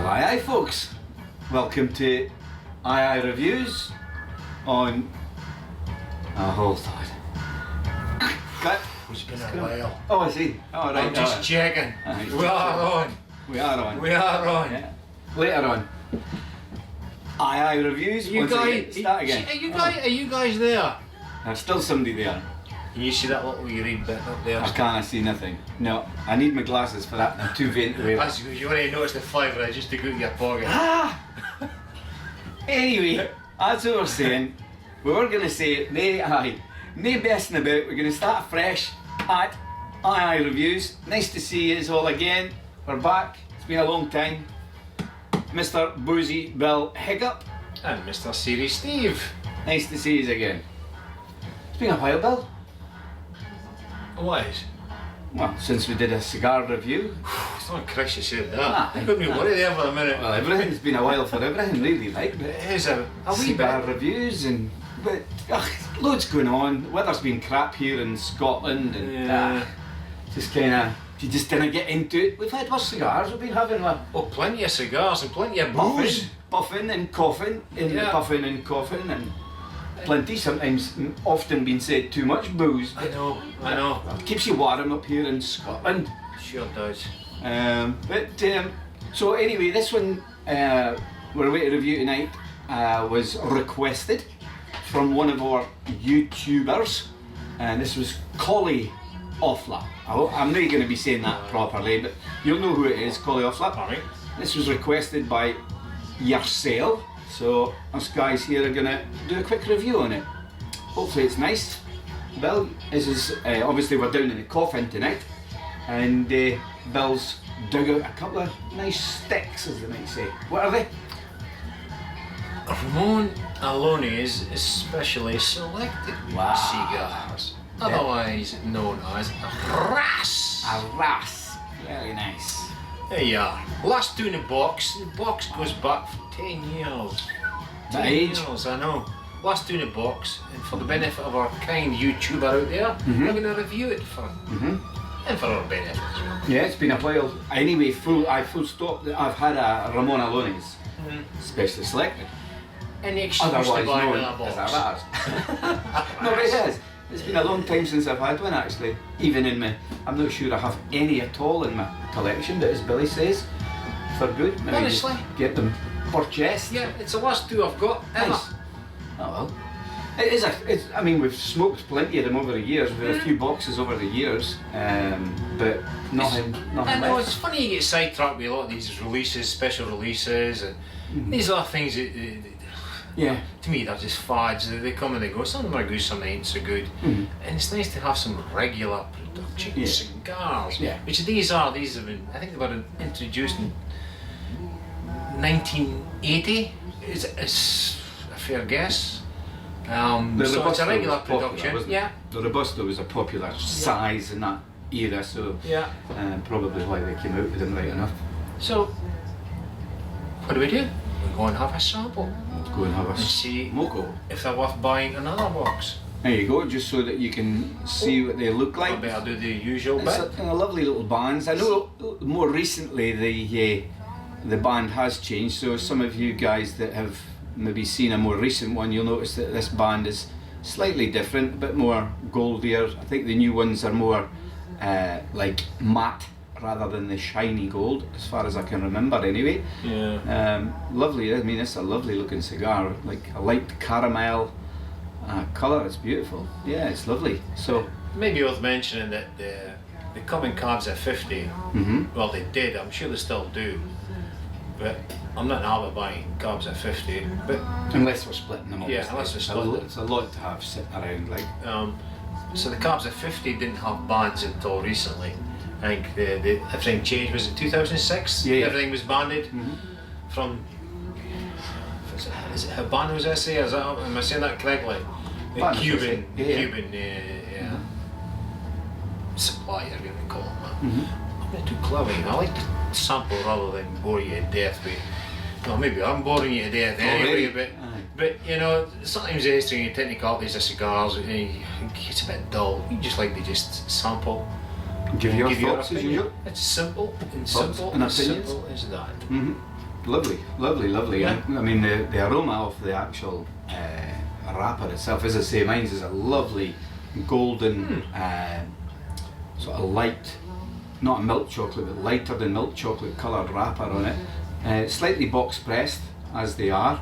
Well, aye folks, welcome to Ayeayereviews on... hold on. Cut. It's been a while. Oh, I see. Oh, right. I'm just checking. We are on. We are on. We are on. Yeah. Later on. Ayeayereviews. You guys, start again. Are you guys there? There's still somebody there. Can you see that little read bit up there? I can't see nothing. No, I need my glasses for that. I'm too vain to wear them. That's because you already noticed the flavour just to go to your pocket. Ah! Anyway, that's what we're saying. We were going to say, no messing about. We're going to start fresh at Ayeayereviews. Nice to see you all again. We're back. It's been a long time. Mr. Boozy Bill Hiccup. And Mr. Serious Steve. Nice to see you again. It's been a while, Bill. What is? Well, since we did a cigar review. It's not Chris, you said that. Ah, I got me worried there for a minute. Well, everything's been a while for everything, really, like. But it is a wee cigar bit. reviews and loads going on. Weather's been crap here in Scotland, and just kind of, you just didn't get into it. We've had worse cigars. We've been having Plenty of cigars and plenty of booze. puffing and coughing, and puffing and coughing, and plenty. Sometimes, often been said, too much booze. I know. It keeps you warm up here in Scotland. Sure does. So anyway, this one we're away to review tonight was requested from one of our YouTubers, and this was Collie Offla. I'm not going to be saying that properly, but you'll know who it is, Collie Offla. Alright. This was requested by yourself, so us guys here are going to do a quick review on it. Hopefully it's nice. Bill, this is obviously we're down in the coffin tonight, and Bill's dug out a couple of nice sticks, as they might say. What are they? Ramon Allones Especially Selected Cigars, otherwise known as RAS. A RAS. Very nice. There you are. Last two in the box. The box goes back for 10 years. 10 years, I know. Last two in the box, and for the benefit of our kind YouTuber out there, we're going to review it for and for our benefit as well. Yeah, it's been a while. Anyway, full stop. I've had a Ramon Allones Specially Selected. And the excuse to buy another box. As a RAS. No, but it is. It's been a long time since I've had one actually. Even in my, I'm not sure I have any at all in my collection, but as Billy says, for good. Maybe honestly, get them purchased. Yeah, it's the last two I've got ever. Nice. Oh well. It is I mean, we've smoked plenty of them over the years. We've had a few boxes over the years, but nothing I know, left. it's funny you get sidetracked with a lot of these releases, special releases, and these are things that, to me, they're just fads. They come and they go. Some of them are good, some ain't so good. And it's nice to have some regular production cigars, which these have been, I think they were introduced in 1980. It's a fair guess. So it's a regular production. The Robusto was a popular size in that era, so probably why they came out with them right enough. So what do? We go and have a sample. Let's go and have a smoko. If they're worth buying another box. There you go, just so that you can see what they look like. I better do the usual it's bit. A lovely little bands. I know more recently the band has changed, so some of you guys that have maybe seen a more recent one, you'll notice that this band is slightly different, a bit more goldier. I think the new ones are more like matte rather than the shiny gold, as far as I can remember anyway. Lovely, I mean, it's a lovely looking cigar, like a light caramel colour. It's beautiful. Yeah, it's lovely. So maybe worth mentioning that they come in carbs at 50. Well, they did, I'm sure they still do, but I'm not in the habit of buying carbs at 50, but unless we're splitting them up. Yeah, unless we're splitting them. It's a lot to have sitting around, like. So the carbs at 50 didn't have bands until recently. I think everything changed. Was it 2006? Yeah. Everything was banded from. Is it Habano? Was I say? Am I saying that correctly? The Cuban supplier, we're going to call him that. I'm not too clever, you know. I like to sample rather than bore you to death with. Well, maybe I'm boring you to death anyway, but you know, sometimes the technicalities of cigars, it gets a bit dull. You just like to just sample. Give your thoughts as usual. It's simple and simple as that. lovely, lovely, lovely. Yeah. I mean, the aroma of the actual wrapper itself, as I say, mine's is a lovely golden, sort of light, not a milk chocolate, but lighter than milk chocolate coloured wrapper on it. Slightly box pressed, as they are,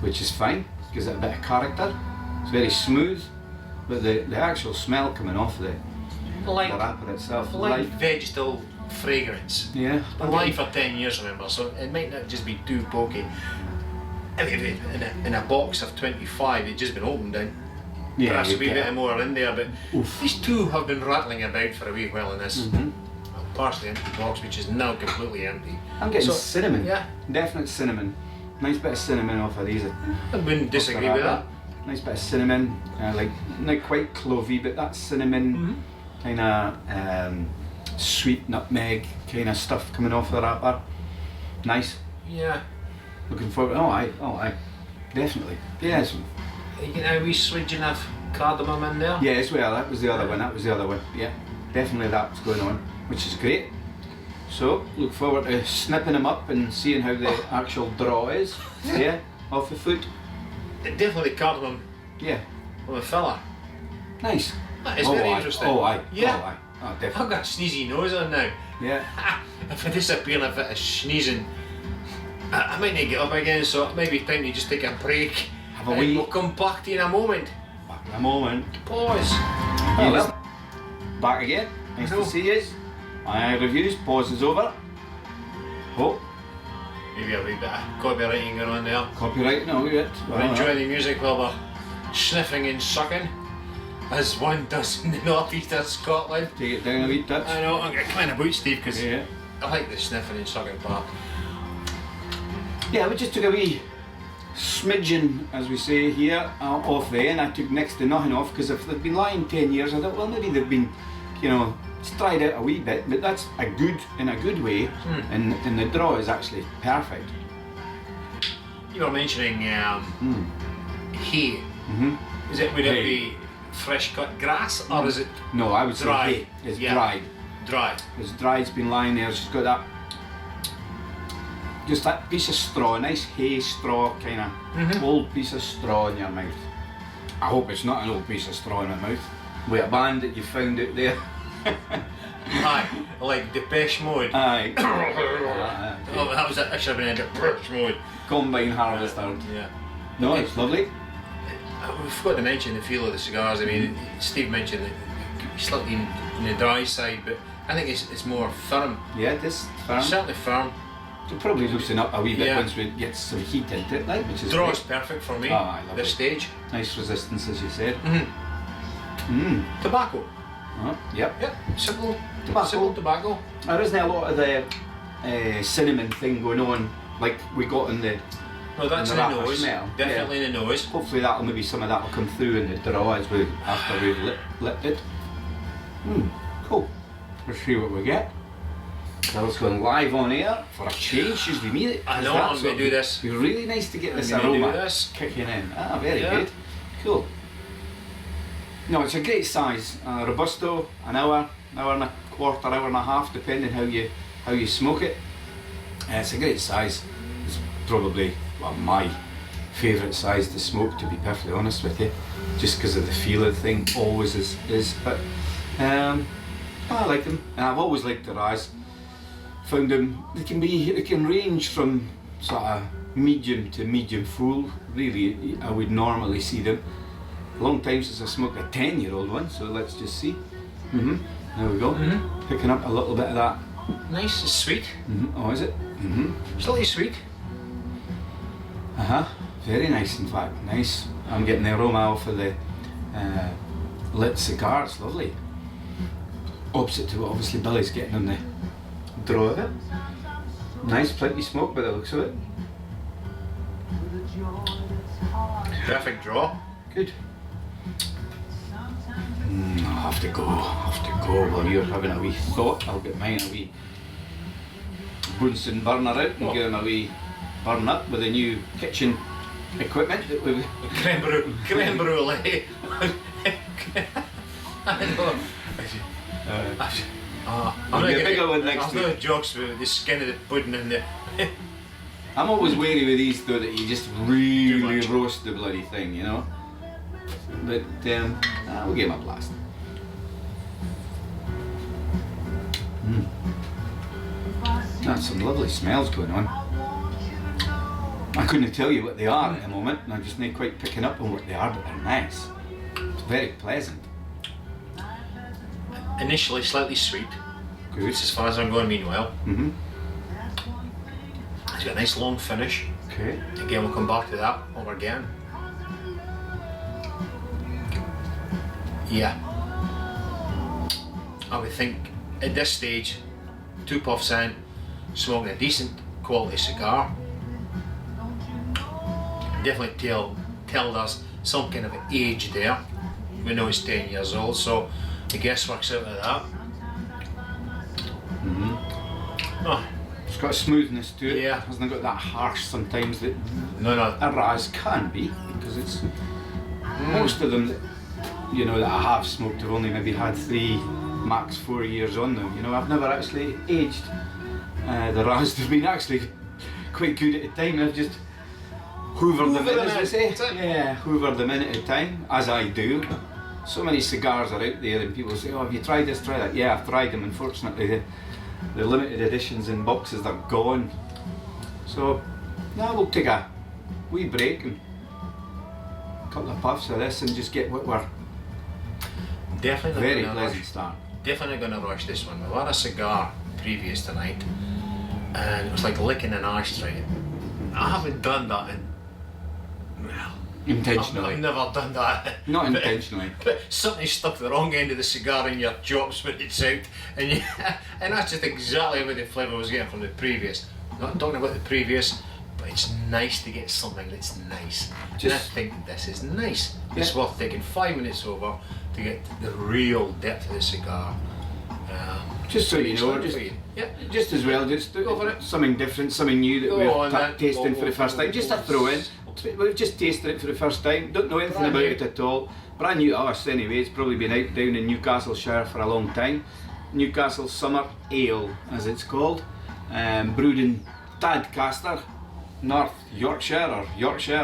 which is fine, gives it a bit of character. It's very smooth, but the actual smell coming off the wrapper itself, light vegetal fragrance. Yeah. Been alive for 10 years, remember, so it might not just be too pokey. I mean, in a box of 25, it's just been opened down. Yeah, Perhaps a wee bit more in there, but these two have been rattling about for a wee while in this partially empty box, which is now completely empty. I'm getting cinnamon. Yeah. Definite cinnamon. Nice bit of cinnamon off of these. I wouldn't disagree with that. Nice bit of cinnamon, like not quite clovey, but that cinnamon kind of sweet nutmeg kind of stuff coming off the wrapper. Nice. Yeah. Looking forward. Oh, aye, definitely. Yes. You get a wee swidgen of cardamom in there. Yeah, as well. That was the other one. Yeah, definitely that's going on, which is great. So look forward to snipping them up and seeing how the actual draw is. Yeah, off the foot. Definitely cardamom. Yeah. On the filler. Nice. That is very interesting. Oh, aye. Yeah. Oh, aye. Oh, definitely. I've got a sneezy nose on now. Yeah. If I disappear and if it is sneezing, I might not get up again, so it might be time to just take a break. Have a wee. We'll come back to you in a moment. Back in a moment. Pause. Oh, well. Back again. Nice to see you. Ayeayereviews. Pause is over. Oh. Maybe a wee bit of copywriting going on there. Copyright? No, we get. We're enjoying the music while we're sniffing and sucking, as one does in the northeast of Scotland. Take it down a wee touch. I know, I'm going to clean a boot, Steve, because Yeah. I like the sniffing and sucking part. Yeah, we just took a wee smidgen, as we say here, off there, and I took next to nothing off, because if they've been lying 10 years, I thought, well, maybe they've been, you know, it's dried out a wee bit, but that's in a good way, and the draw is actually perfect. You were mentioning hay. Would it be fresh cut grass, or is it No, I would dry? say hay. It's Yeah. dried. Dry. It's dried, it's been lying there, it's just got that, just that piece of straw, nice hay straw kind of, old piece of straw in your mouth. I hope it's not an old piece of straw in my mouth. With a band that you found out there. Aye, like Depeche Mode. Aye. Oh, that should have been a Depeche Mode. Combine harvester. Yeah. No, it's lovely. We forgot to mention the feel of the cigars. I mean, Steve mentioned that it's slightly in the dry side, but I think it's more firm. Yeah, it is firm. Certainly firm. It'll probably loosen up a wee bit Yeah. once we get some heat into it, like, which is Draw is great. perfect for me. Oh, I love this it. stage. Nice resistance, as you said. Tobacco. Oh, yep. Yep. Simple Tobacco. Simple tobacco. There isn't a lot of the cinnamon thing going on like we got in the. No, that's in the the wrapper nose. smell. Definitely in the nose. Hopefully that'll maybe some of that will come through in the draw as after we've lit it. Cool. Let's see what we get. So it's going live on air for a change. Usually me. I know, I'm going to do this. It'd be really nice to get this I'm gonna aroma do this. kicking in. Ah, very Yeah. good. Cool. No, it's a great size. Robusto, an hour and a quarter, hour and a half, depending how you smoke it. It's a great size. It's probably my favourite size to smoke, to be perfectly honest with you, just because of the feel of the thing. Always is. But I like them, and I've always liked the Raz. Found them. They can range from sort of medium to medium full. Really, I would normally see them. A long time since I smoked a 10-year-old one, so let's just see. There we go. Picking up a little bit of that. Nice, it's sweet. Oh, is it? Slightly sweet. Very nice, in fact. Nice. I'm getting the aroma off of the lit cigar. It's lovely. Opposite to what obviously Billy's getting on the draw of it. Nice, plenty smoke by the looks of it. Perfect draw. Good. I'll have to go. While you're having a wee thought, I'll get mine a wee Bunsen burner out and give him a wee burn up with the new kitchen equipment that we've. Creme brulee. I know. I'm There'll be a bigger one next I've week. no jokes with the skin of the pudding and the. I'm always wary with these though that you just really roast the bloody thing, you know. But we'll give them a blast. That's some lovely smells going on. I couldn't tell you what they are at the moment, and I'm just not quite picking up on what they are, but they're nice. It's very pleasant. Initially slightly sweet. Good. As far as I'm going, meanwhile. Mm-hmm. It's got a nice long finish. Okay. Again, we'll come back to that over again. Yeah. I would think at this stage, 2 puffs in, smoking a decent quality cigar. Definitely tell us some kind of age there. We know it's 10 years old, so the guesswork's out of that. Oh. It's got a smoothness to it. Yeah. It hasn't got that harsh sometimes that No. a Raz can be, because it's most of them that, you know, that I have smoked have only maybe had 3, max 4 years on them. You know, I've never actually aged the Raz. They've been actually quite good at the time. I've just hoovered them in, as they say. Yeah, hoovered them in at a time, as I do. So many cigars are out there and people say, oh, have you tried this, try that? Yeah, I've tried them. Unfortunately, the limited editions in boxes, they're gone. So now we'll take a wee break and a couple of puffs of this and just get what we're Definitely very not gonna pleasant rush. start. Definitely going to rush this one. We've had a cigar previous tonight, and it was like licking an ashtray. I haven't done that in, well, Intentionally. I've never done that. Not But- intentionally. But somebody stuck the wrong end of the cigar in your chops when it's out, and and that's just exactly what the flavour I was getting from the previous. Not talking about the previous, but it's nice to get something that's nice. And I think this is nice. It's worth taking 5 minutes over to get the real depth of the cigar. Just so you know, just as well, just something different, something new that we're tasting for the first time. Just a throw in. We've just tasted it for the first time, don't know anything about it at all. Brand new to us anyway, it's probably been out down in Newcastleshire for a long time. Newcastle Summer Ale, as it's called, brewed in Tadcaster, North Yorkshire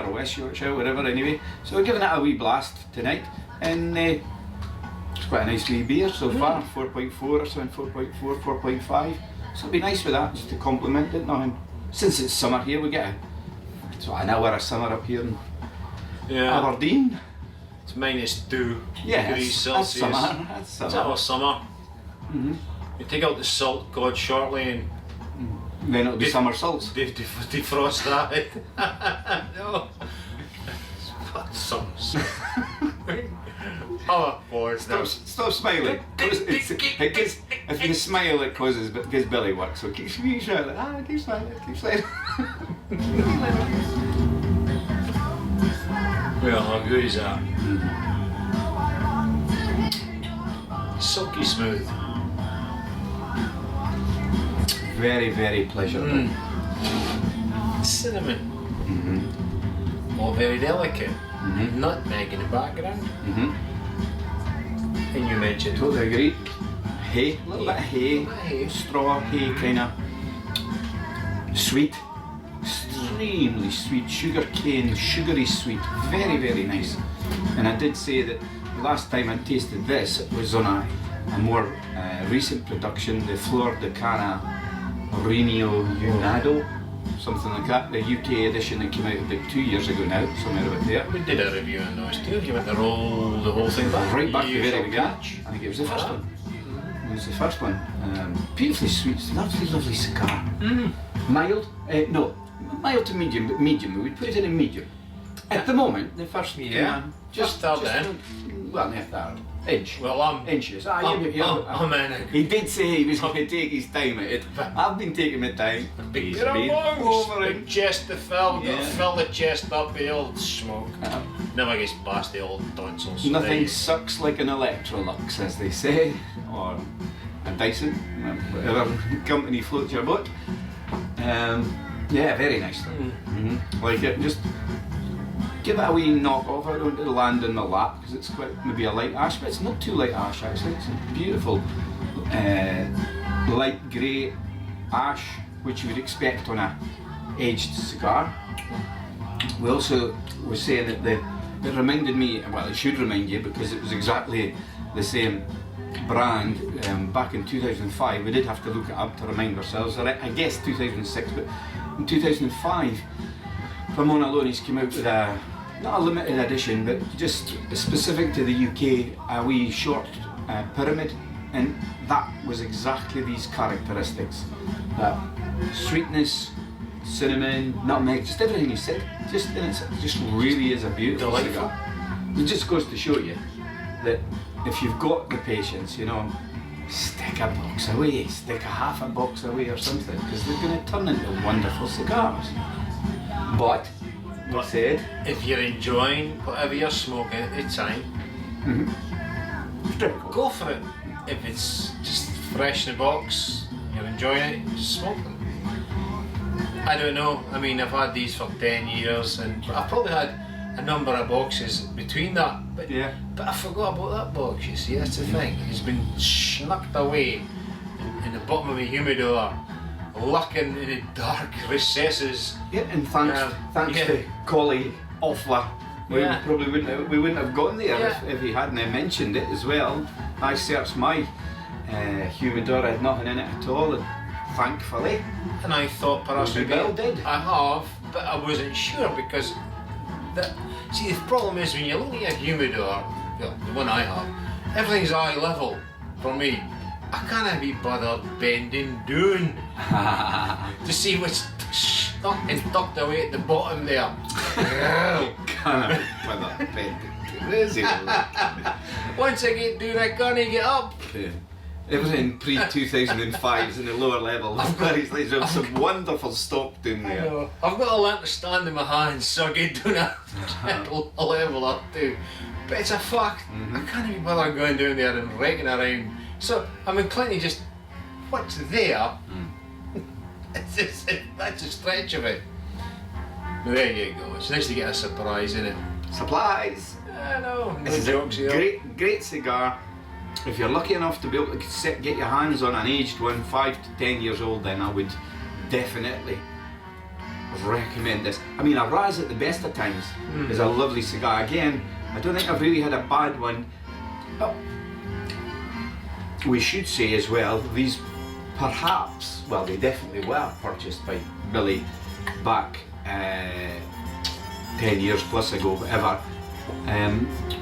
or West Yorkshire, whatever anyway. So we're giving it a wee blast tonight, and it's quite a nice wee beer so far, 4.4 or something, 4.4, 4.5. So it'll be nice with that, just to complement it now. And since it's summer here, we get an hour of summer up here in Aberdeen. It's -2 degrees Celsius. That's summer. That's summer. It's our summer. You take out the salt god shortly and then it'll be summer salts. Defrost that. No. Oh, boy, Stop smiling. If you smile, it gives belly work. So keep smiling. Keep smiling. Keep smiling. Well, how good is that? Silky smooth. Very, very pleasurable. Cinnamon. All very delicate. Nutmeg in the background. And you mentioned. Totally agree. Hay, a little bit of hay, straw, hay, kind of sweet, extremely sweet, sugar cane, sugary sweet, very, very nice. And I did say that the last time I tasted this, it was on a more recent production, the Flor de Cana Renio Unado, something like that, the UK edition that came out about 2 years ago now, somewhere about there. We did a review on those too. You went to roll the whole thing back. Right back to the very beginning. Catch. I think it was the first one. It was the first one. Beautifully sweet, lovely, lovely cigar. Mild? No, mild to medium, but medium. We would put it in a medium. At the moment, the first just then. Well, not third. Inch. Well, I'm inches. I'm in. He did say he was going to take his time at it. I've been taking my time. Big Big chest to fill. Fill the chest up with the old smoke. Never gets past the old tonsils. Nothing sucks like an Electrolux, as they say, or a Dyson, whatever company floats your boat. Yeah, very nice. Like it, just give it a wee knock off. I don't land in my lap because it's quite maybe a light ash, but it's not too light ash actually. It's a beautiful light grey ash, which you would expect on a aged cigar. We also were saying that it reminded me, well, it should remind you because it was exactly the same brand back in 2005. We did have to look it up to remind ourselves. I guess 2006, but in 2005, Ramon Allones came out with not a limited edition, but just specific to the UK, a wee short pyramid, and that was exactly these characteristics. That sweetness, cinnamon, nutmeg, just everything you said. It just really is a beautiful cigar. It just goes to show you that if you've got the patience, you know, stick a box away, stick a half a box away or something, because they're going to turn into wonderful cigars. But said, if you're enjoying whatever you're smoking at the time, go for it. If it's just fresh in the box, you're enjoying it, just smoke them. I don't know, I mean, I've had these for 10 years and I've probably had a number of boxes between that, but I forgot about that box, you see, that's the thing. It's been snucked away in the bottom of my humidor, lurking in the dark recesses. Yeah, and thanks to Collie Offler, we wouldn't have gotten there if he hadn't mentioned it as well. I searched my humidor, I had nothing in it at all, and thankfully. And I thought perhaps maybe I have, but I wasn't sure because see, the problem is when you're looking at a humidor, well, the one I have, everything's eye level for me. I can't be bothered bending down to see what's stuck and tucked away at the bottom there. Can't be bothered bending down. Once I get down, I can't get up. Yeah. Everything pre-2005 is in the lower level. There's some wonderful stock down there. I know. I've got a lamp to stand in my hands so I get down a level up too. But it's a fact. I can't be bothered going down there and raking around. So I'm inclined to just, what's there? That's a stretch of it. But there you go. It's nice to get a surprise in it. Surprise! I know. This is a great cigar. If you're lucky enough to be able to get your hands on an aged one, 5 to 10 years old, then I would definitely recommend this. I mean, a Raz at the best of times is a lovely cigar. Again, I don't think I've really had a bad one. Oh, we should say as well, these perhaps, well, they definitely were purchased by Billy back 10 years plus ago, whatever,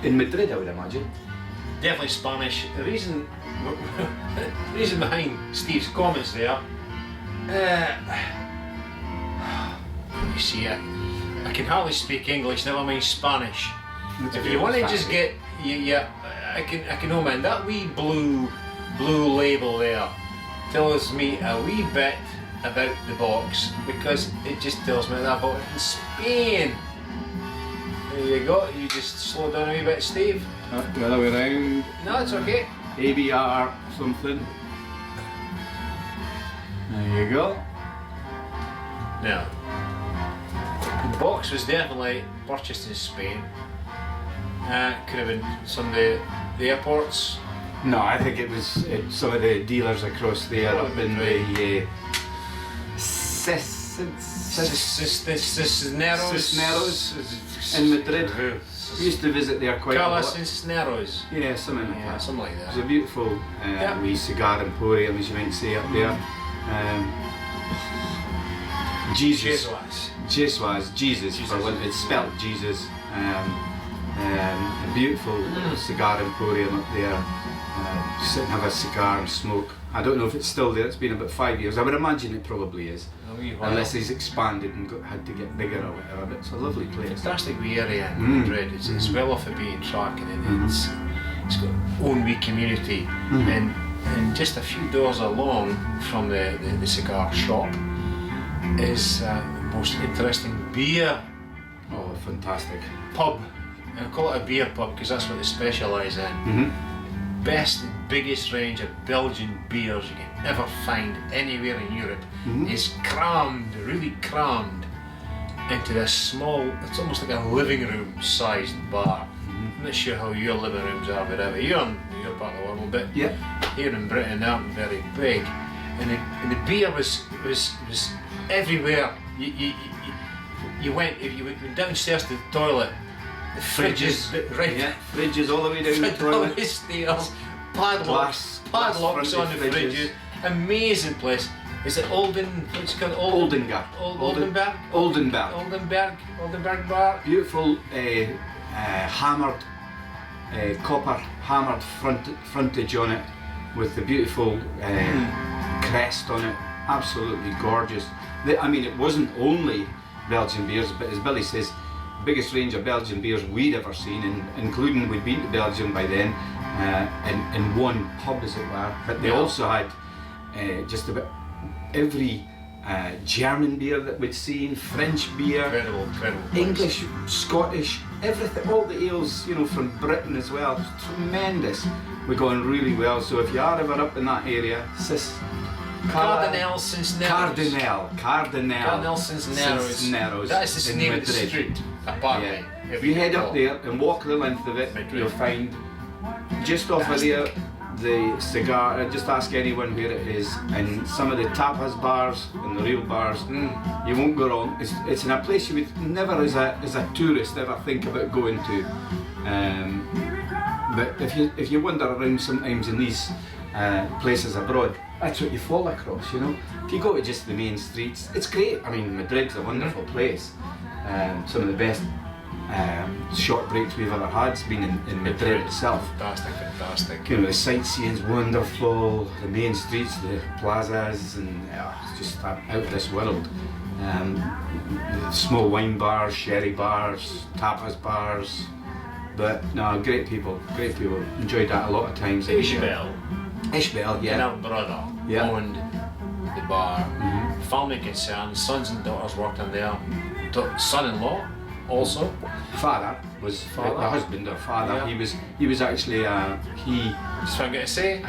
in Madrid, I would imagine. Definitely Spanish. The reason behind Steve's comments there, you see, I can hardly speak English, never mind Spanish. If you want to just get, I can know, man, that wee blue label there tells me a wee bit about the box, because it just tells me that about it in Spain. There you go, you just slow down a wee bit, Steve. The other way around. No, it's okay. ABR something. There you go. Now, the box was definitely purchased in Spain. Could have been some of the airports. No, I think it was some of the dealers across there up in the Cisneros in Madrid. We used to visit there quite a lot. Cisneros. Yeah, something like that. Something like that. It's a beautiful wee cigar emporium, as you might say, up there. Jesus. Jesus. It's spelled Jesus. A beautiful cigar emporium up there. Sit and have a cigar and smoke. I don't know if it's still there, it's been about 5 years. I would imagine it probably is. Unless he's expanded and had to get bigger or whatever, but it's a lovely place. Fantastic wee area in Madrid. It's well off the beaten track, and it's got its own wee community. And just a few doors along from the cigar shop is the most interesting beer. Oh, fantastic. Pub. And I call it a beer pub because that's what they specialise in. Best and biggest range of Belgian beers you can ever find anywhere in Europe is crammed, really crammed into this small, it's almost like a living room sized bar. I'm not sure how your living rooms are, wherever you're in your part of the world, but Yeah. here in Britain they're very big, and the beer was everywhere. You went, if you went downstairs to the toilet, the fridges, right? Yeah, fridges all the way down the toilet. The stairs, padlocks glass on the fridges. Amazing place. Is it Oldenburg? Oldenburg bar. Beautiful hammered, copper hammered frontage on it, with the beautiful crest on it. Absolutely gorgeous. I mean, it wasn't only Belgian beers, but as Billy says, biggest range of Belgian beers we'd ever seen, including we'd been to Belgium by then, in one pub as it were, but they also had just about every German beer that we'd seen, French beer, Incredible English, Scottish, everything, all the ales, you know, from Britain as well. It's tremendous. We're going really well, so if you are ever up in that area, Cardinal Cisneros. Cardinal Cisneros. That's the name of the street, apparently. Yeah. If you head up there and walk the length of it, you'll find just off of there the cigar. Just ask anyone where it is, and some of the tapas bars and the real bars, you won't go wrong. It's in a place you would never, as a tourist, ever think about going to. But if you wander around sometimes in these places abroad, that's what you fall across, you know. If you go to just the main streets, it's great. I mean, Madrid's a wonderful place. Some of the best short breaks we've ever had has been in Madrid itself. Fantastic. You know, the sightseeing's wonderful, the main streets, the plazas, and it's just out of this world. The small wine bars, sherry bars, tapas bars, but no, great people. Enjoyed that a lot of times. Ishbel, yeah. And our brother owned the bar. Family concerned, sons and daughters worked in there. Son-in-law also. Father was the husband or father. Yeah. He was actually he. Just what I'm going to say.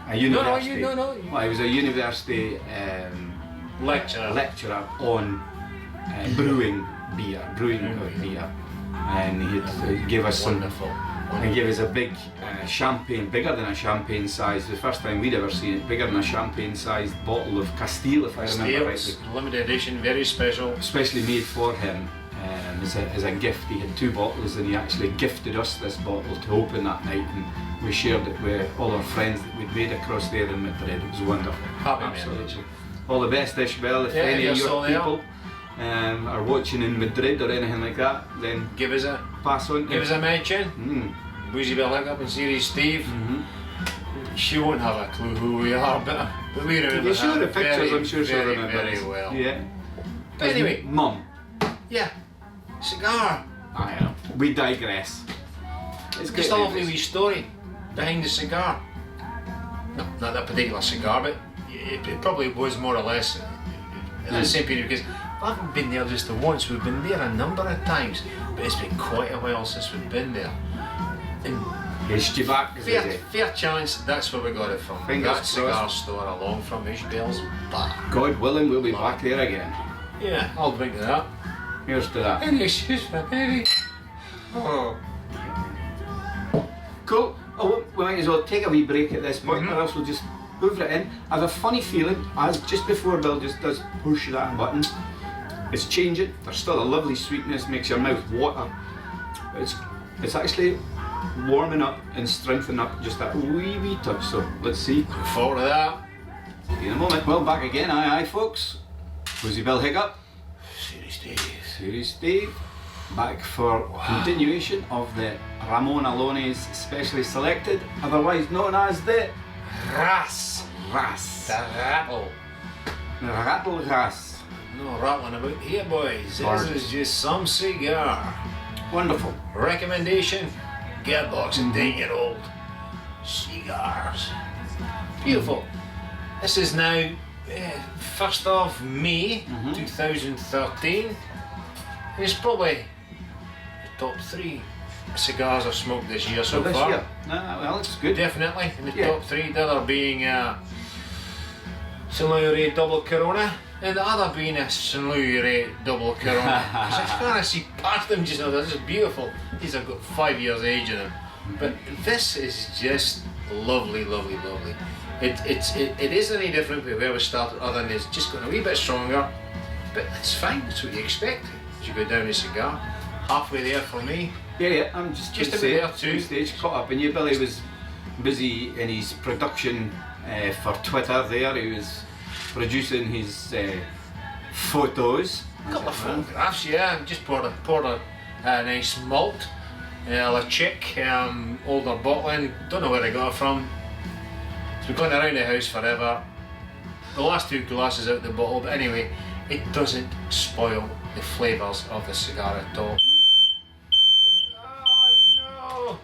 A university. No. Well, he was a university lecturer on brewing beer, and he gave us Wonderful. He gave us a big champagne, bigger than a champagne size. The first time we'd ever seen it, bigger than a champagne sized bottle of Castile, if I remember rightly. Limited edition, very special. Especially made for him as a gift. He had 2 bottles, and he actually gifted us this bottle to open that night, and we shared it with all our friends that we'd made across there in Madrid. It was wonderful. Absolutely. All the best, Ishbel. If any of your people are watching in Madrid or anything like that, then give us a mention. Boozy Bell Hiccup and Series Steve. She won't have a clue who we are, but we remember. You show the pictures, I'm sure she'll remember very well. Yeah. But anyway, Mum. Yeah, cigar. I know. We digress. It's just a lovely wee story behind the cigar. No, not that particular cigar, but it probably was more or less in the same period, because I haven't been there just the once. We've been there a number of times, but it's been quite a while since we've been there. And fair chance that's where we got it from. That cigar store along from Ishbel's bar. God willing, we'll be back there again. Yeah, I'll drink to that. Here's to that. And excuse me, baby. Oh. Cool. We might as well take a wee break at this point, or else we'll just move it in. I have a funny feeling, as just before Bill just does push that button, it's changing. There's still a lovely sweetness, makes your mouth water. But it's actually warming up and strengthening up just that wee touch. So let's see. Look forward to that. See you in a moment. Well, back again. Aye, folks. Boozy Bill Hiccup. Series Steve. Back for continuation of the Ramon Allones specially selected, otherwise known as the Ras. The rattle. The rattle ras. No rattling about here, boys. This is just some cigar. Wonderful. Recommendation: get a box of 10-year-old cigars. Beautiful. This is now 1st of May 2013. It's probably the top 3 cigars I've smoked this year so far. Year? Well, it's good. Definitely in the top 3. The other being Ayeayereviews Double Corona. and the other being a Snooty double Corona. I kind of see past them just now. This is beautiful. These have got 5 years age in them, but this is just lovely, lovely, lovely. It isn't any different from where we started, other than it's just going a wee bit stronger, but it's fine. That's what you expect as you go down a cigar. Halfway there for me. Yeah, I'm just a bit there too. Stage caught up, and you, Billy was busy in his production for Twitter. There, he was producing his photos. A couple of photographs, yeah. Just poured a nice malt, a chick, older bottling. Don't know where I got it from. It's been going around the house forever. The last 2 glasses out of the bottle, but anyway, it doesn't spoil the flavours of the cigar at all. Oh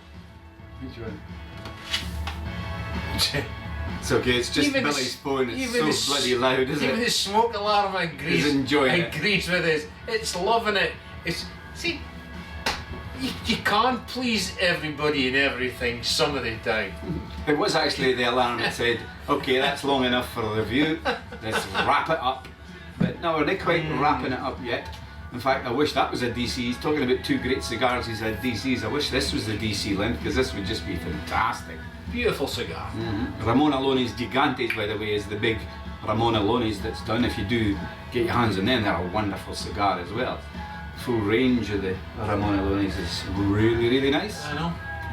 no! It's okay, it's just Even Billy's phone, it's so bloody loud, isn't even it? the smoke alarm agrees. He's enjoying it. Agrees with us. It's loving it. See, you can't please everybody and everything some of the time. It was actually the alarm that said, okay, that's long enough for a review, let's wrap it up. But no, we're not quite wrapping it up yet. In fact, I wish that was a DC. He's talking about 2 great cigars he's had DCs. I wish this was the DC length, because this would just be fantastic. Beautiful cigar. Ramon Allones Gigantes, by the way, is the big Ramon Allones that's done. If you do get your hands on them, they're a wonderful cigar as well. Full range of the Ramon Allones is really, really nice. I know.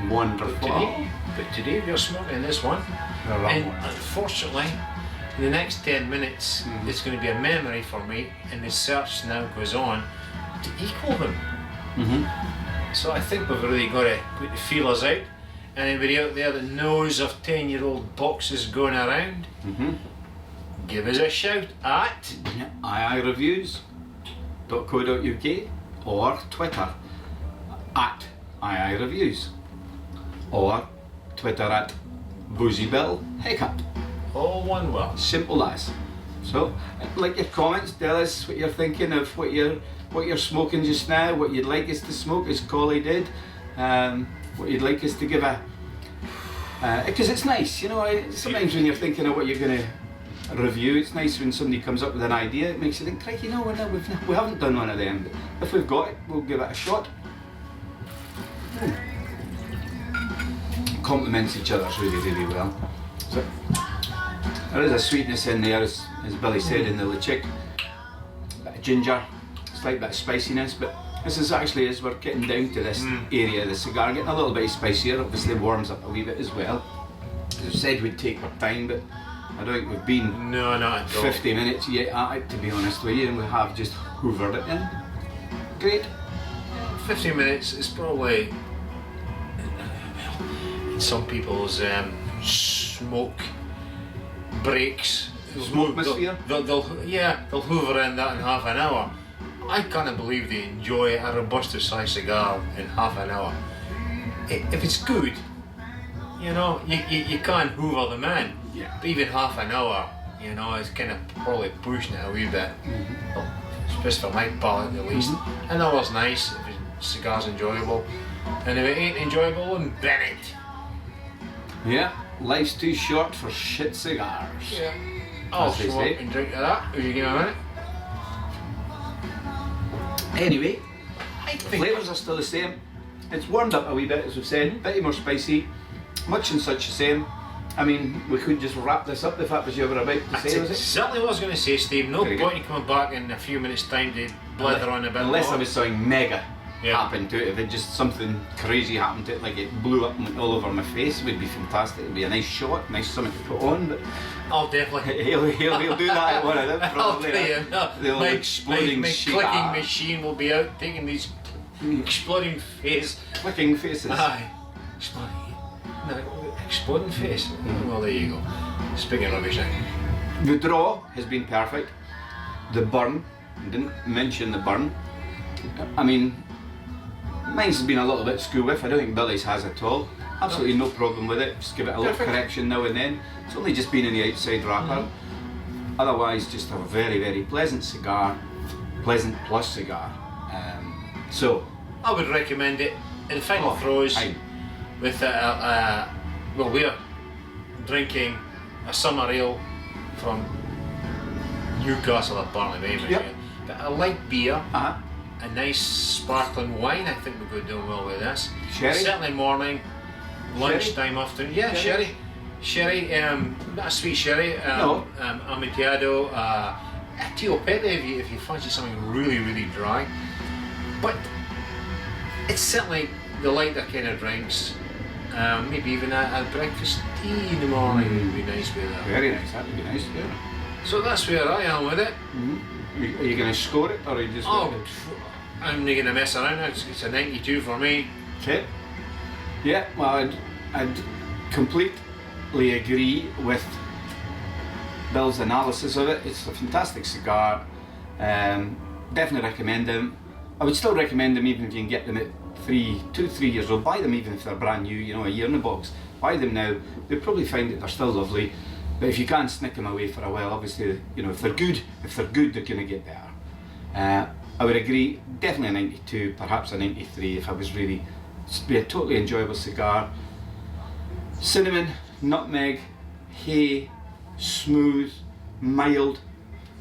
Wonderful. But today we're smoking this one. And unfortunately, in the next 10 minutes, it's going to be a memory for me, and the search now goes on to equal them. So I think we've really got to put the feelers out. Anybody out there that knows of 10-year-old boxes going around, give us a shout at Ayeayereviews.co.uk or Twitter at Ayeayereviews or Twitter at BoozyBill Haircut. all one word. Simple as. So, like your comments, tell us what you're thinking of what you're smoking just now, what you'd like us to smoke as Collie did, what you'd like us to give a, because it's nice, you know, sometimes when you're thinking of what you're going to review, it's nice when somebody comes up with an idea, it makes you think, crikey, no, we haven't done one of them, but if we've got it, we'll give it a shot. Complements each other really, really well. So, there is a sweetness in there, as Billy said, in the chick, a bit of ginger, slight bit of spiciness, but this is actually, as we're getting down to this area of the cigar, getting a little bit spicier, obviously warms up a wee bit as well. As I said, we'd take our time, but I don't think we've been No, not at all. 50 minutes yet at it, to be honest with you, and we have just hoovered it in. Great. 15 minutes is probably in some people's smoke breaks. Smoke-mosphere? They'll hoover in that in half an hour. I can't believe they enjoy a robusto size cigar in half an hour. If it's good, you know, you can't hoover them in. Yeah. But even half an hour, you know, it's kind of probably pushing it a wee bit. Well, especially for my palate at least. An hour's nice if the cigar's enjoyable. And if it ain't enjoyable, then bin it. Yeah, life's too short for shit cigars. Yeah. I'll As they smoke say. and drink of that. Will you give me a minute? Anyway, I the think flavours are still the same. It's warmed up a wee bit, as we've said, a bit more spicy, much and such the same. I mean, we could just wrap this up if that was you were about to that's say, was it? exactly what I was going to say, Steve. No Very point in coming back in a few minutes' time to blather on a bit Unless more. there was something mega Yeah. happened to it, if it just something crazy happened to it, like it blew up and went all over my face, it would be fantastic. It would be a nice shot, nice something to put on, but I'll definitely. he'll do that at one of them I'll probably. tell you, no, The old my exploding clicking cigar. machine will be out taking these exploding face. Clicking faces. Aye. Exploding. No, exploding face. Well, there you go. Speaking of rubbish now. The draw has been perfect. The burn, I didn't mention the burn. I mean, mine's been a little bit school with. I don't think Billy's has at all. Absolutely no problem with it. Just give it a little Perfect. correction now and then. It's only just been in the outside wrapper. Otherwise, just a very, very pleasant cigar. Pleasant plus cigar. So, I would recommend it in final throws fine. with well, we're drinking a summer ale from Newcastle apart maybe. Yep. But a light beer, Uh-huh. a nice sparkling wine. I think we're going to do well with this. Sherry? Certainly morning, lunchtime, afternoon. Yeah, sherry. Sherry, not a sweet sherry. No. Amontillado, a Tio Pete if you fancy something really, really dry. But it's certainly the lighter kind of drinks. Maybe even a breakfast tea in the morning would be nice with that. Very nice, that would be nice, yeah. So that's where I am with it. Are you going to score it, or are you just... Oh, I'm not going to mess around. It's a 92 for me. Okay. Yeah, well, I'd completely agree with Bill's analysis of it. It's a fantastic cigar. Definitely recommend them. I would still recommend them even if you can get them at 2-3 years old. Buy them even if they're brand new, you know, a year in the box. Buy them now. You'll probably find that they're still lovely. But if you can't sneak them away for a while, obviously, you know, if they're good, they're going to get better. I would agree, definitely a 92, perhaps a 93 if I was really, it'd be a totally enjoyable cigar. Cinnamon, nutmeg, hay, smooth, mild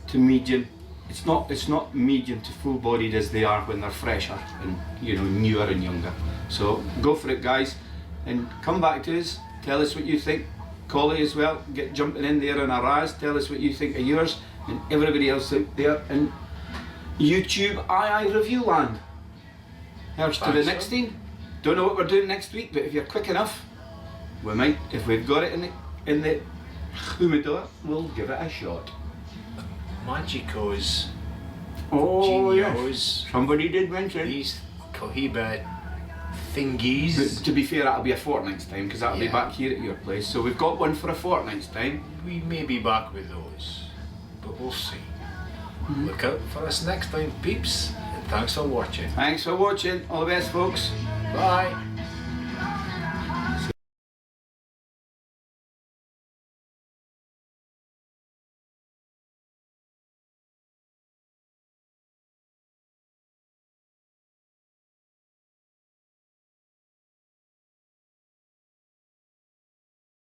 to medium. It's not medium to full bodied as they are when they're fresher and, you know, newer and younger. So go for it, guys, and come back to us, tell us what you think. Collie as well, get jumping in there on a Raz, tell us what you think of yours, and everybody else out there in YouTube Ayeayereview land. Here's to the next thing. Don't know what we're doing next week, but if you're quick enough, we might, if we've got it in the humidor, we'll give it a shot. Magicos. Oh Genios. yes, somebody did mention These Cohiba thingies. But to be fair, that'll be a fortnight's time because that'll be back here at your place. So we've got one for a fortnight's time. We may be back with those, but we'll see. Look out for us next time, peeps, and thanks for watching. Thanks for watching. All the best, folks. Bye.